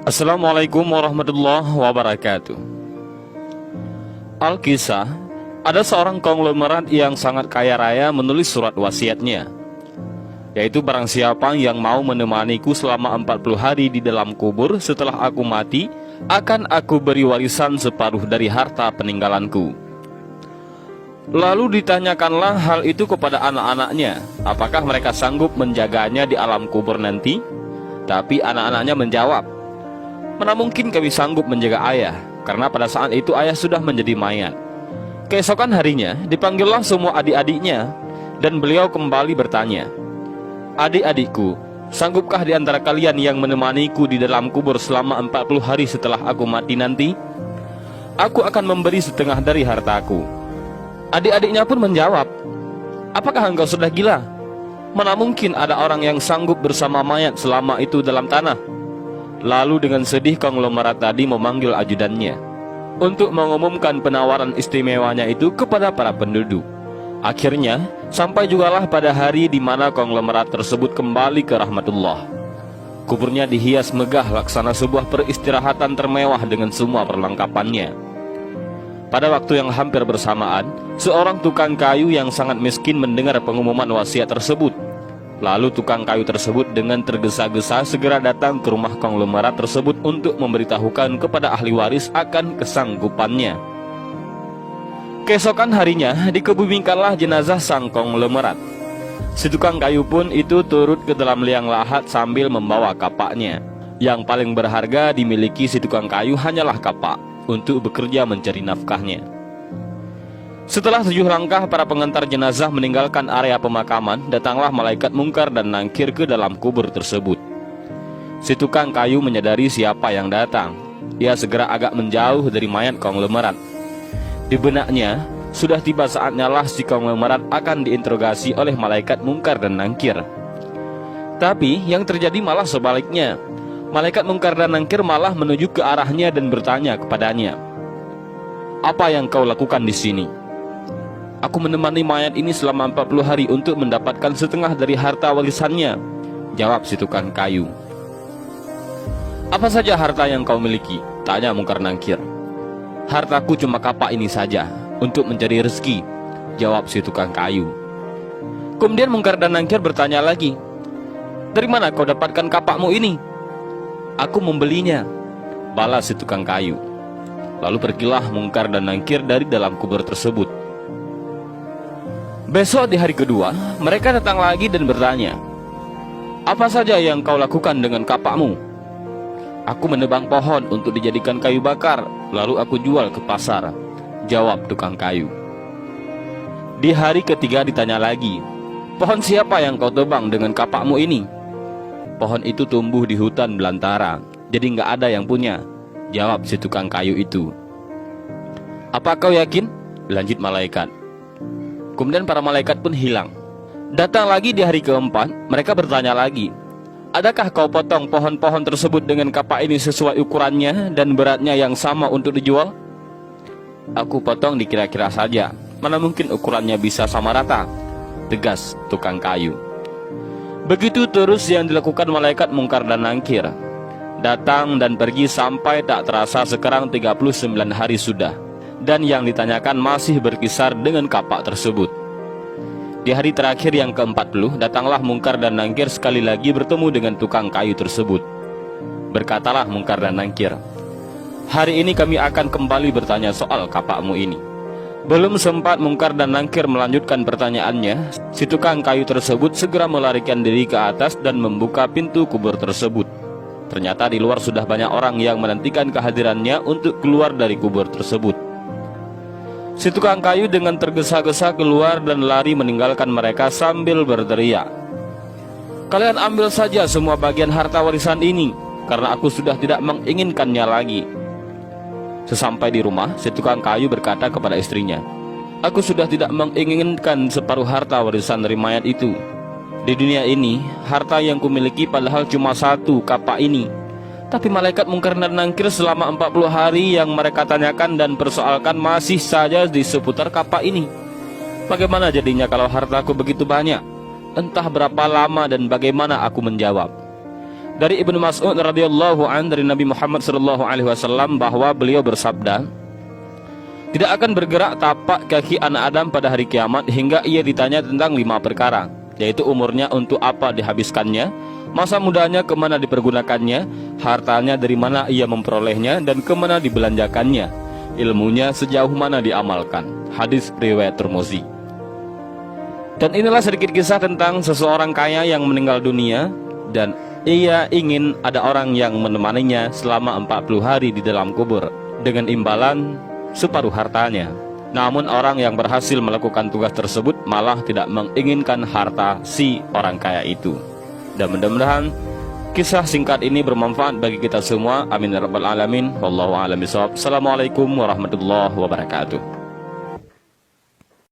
Assalamualaikum warahmatullahi wabarakatuh. Alkisah, ada seorang konglomerat yang sangat kaya raya menulis surat wasiatnya, yaitu barang siapa yang mau menemaniku selama 40 hari di dalam kubur setelah aku mati, akan aku beri warisan separuh dari harta peninggalanku. Lalu ditanyakanlah hal itu kepada anak-anaknya, apakah mereka sanggup menjaganya di alam kubur nanti? Tapi anak-anaknya menjawab, "Mana mungkin kami sanggup menjaga ayah, karena pada saat itu ayah sudah menjadi mayat." Keesokan harinya dipanggillah semua adik-adiknya, dan beliau kembali bertanya, "Adik-adikku, sanggupkah di antara kalian yang menemaniku di dalam kubur selama 40 hari setelah aku mati nanti? Aku akan memberi setengah dari hartaku." Adik-adiknya pun menjawab, "Apakah engkau sudah gila? Mana mungkin ada orang yang sanggup bersama mayat selama itu dalam tanah?" Lalu dengan sedih konglomerat tadi memanggil ajudannya untuk mengumumkan penawaran istimewanya itu kepada para penduduk. Akhirnya sampai jugalah pada hari di mana konglomerat tersebut kembali ke rahmatullah. Kuburnya dihias megah laksana sebuah peristirahatan termewah dengan semua perlengkapannya. Pada waktu yang hampir bersamaan, seorang tukang kayu yang sangat miskin mendengar pengumuman wasiat tersebut. Lalu tukang kayu tersebut dengan tergesa-gesa segera datang ke rumah konglomerat tersebut untuk memberitahukan kepada ahli waris akan kesanggupannya. Keesokan harinya dikebumikanlah jenazah sang konglomerat. Si tukang kayu pun itu turut ke dalam liang lahat sambil membawa kapaknya. Yang paling berharga dimiliki si tukang kayu hanyalah kapak untuk bekerja mencari nafkahnya. Setelah 7 langkah para pengantar jenazah meninggalkan area pemakaman, datanglah malaikat mungkar dan nangkir ke dalam kubur tersebut. Si tukang kayu menyadari siapa yang datang. Ia segera agak menjauh dari mayat konglomerat. Di benaknya, sudah tiba saatnya lah si konglomerat akan diinterogasi oleh malaikat mungkar dan nangkir. Tapi yang terjadi malah sebaliknya. Malaikat mungkar dan nangkir malah menuju ke arahnya dan bertanya kepadanya, "Apa yang kau lakukan di sini?" "Aku menemani mayat ini selama 40 hari untuk mendapatkan setengah dari harta warisannya," jawab si tukang kayu. "Apa saja harta yang kau miliki?" tanya mungkar nangkir. "Hartaku cuma kapak ini saja, untuk mencari rezeki," jawab si tukang kayu. Kemudian mungkar dan nangkir bertanya lagi, "Dari mana kau dapatkan kapakmu ini?" "Aku membelinya," balas si tukang kayu. Lalu pergilah mungkar dan nangkir dari dalam kubur tersebut. Besok di hari kedua, mereka datang lagi dan bertanya, "Apa saja yang kau lakukan dengan kapakmu?" "Aku menebang pohon untuk dijadikan kayu bakar, lalu aku jual ke pasar," jawab tukang kayu. Di hari ketiga ditanya lagi, "Pohon siapa yang kau tebang dengan kapakmu ini?" "Pohon itu tumbuh di hutan belantara, jadi nggak ada yang punya," jawab si tukang kayu itu. "Apa kau yakin?" lanjut malaikat. Kemudian para malaikat pun hilang. Datang lagi di hari keempat, mereka bertanya lagi, "Adakah kau potong pohon-pohon tersebut dengan kapak ini sesuai ukurannya dan beratnya yang sama untuk dijual?" "Aku potong dikira-kira saja, mana mungkin ukurannya bisa sama rata," tegas tukang kayu. Begitu terus yang dilakukan malaikat mungkar dan nangkir. Datang dan pergi sampai tak terasa sekarang 39 hari sudah. Dan yang ditanyakan masih berkisar dengan kapak tersebut. Di hari terakhir yang ke-40, datanglah mungkar dan nangkir sekali lagi bertemu dengan tukang kayu tersebut. Berkatalah mungkar dan nangkir, "Hari ini kami akan kembali bertanya soal kapakmu ini." Belum sempat mungkar dan nangkir melanjutkan pertanyaannya, si tukang kayu tersebut segera melarikan diri ke atas dan membuka pintu kubur tersebut. Ternyata di luar sudah banyak orang yang menantikan kehadirannya untuk keluar dari kubur tersebut. Si tukang kayu dengan tergesa-gesa keluar dan lari meninggalkan mereka sambil berteriak, "Kalian ambil saja semua bagian harta warisan ini, karena aku sudah tidak menginginkannya lagi." Sesampai di rumah, si tukang kayu berkata kepada istrinya, "Aku sudah tidak menginginkan separuh harta warisan dari mayat itu. Di dunia ini, harta yang kumiliki padahal cuma satu, kapak ini. Tapi malaikat mungkar dan nangkir selama 40 hari yang mereka tanyakan dan persoalkan masih saja di seputar kapak ini. Bagaimana jadinya kalau hartaku begitu banyak? Entah berapa lama dan bagaimana aku menjawab." Dari Ibnu Mas'ud radhiyallahu an dari Nabi Muhammad sallallahu alaihi wasallam bahwa beliau bersabda, tidak akan bergerak tapak kaki anak Adam pada hari kiamat hingga ia ditanya tentang 5 perkara, yaitu umurnya untuk apa dihabiskannya, masa mudanya kemana dipergunakannya, hartanya dari mana ia memperolehnya dan kemana dibelanjakannya, ilmunya sejauh mana diamalkan. Hadis riwayat Tirmizi. Dan inilah sedikit kisah tentang seseorang kaya yang meninggal dunia dan ia ingin ada orang yang menemaninya selama 40 hari di dalam kubur dengan imbalan separuh hartanya. Namun orang yang berhasil melakukan tugas tersebut malah tidak menginginkan harta si orang kaya itu. Dan mudah-mudahan kisah singkat ini bermanfaat bagi kita semua. Amin ya rabbal alamin. Wallahu a'lam bishawab. Assalamualaikum warahmatullahi wabarakatuh.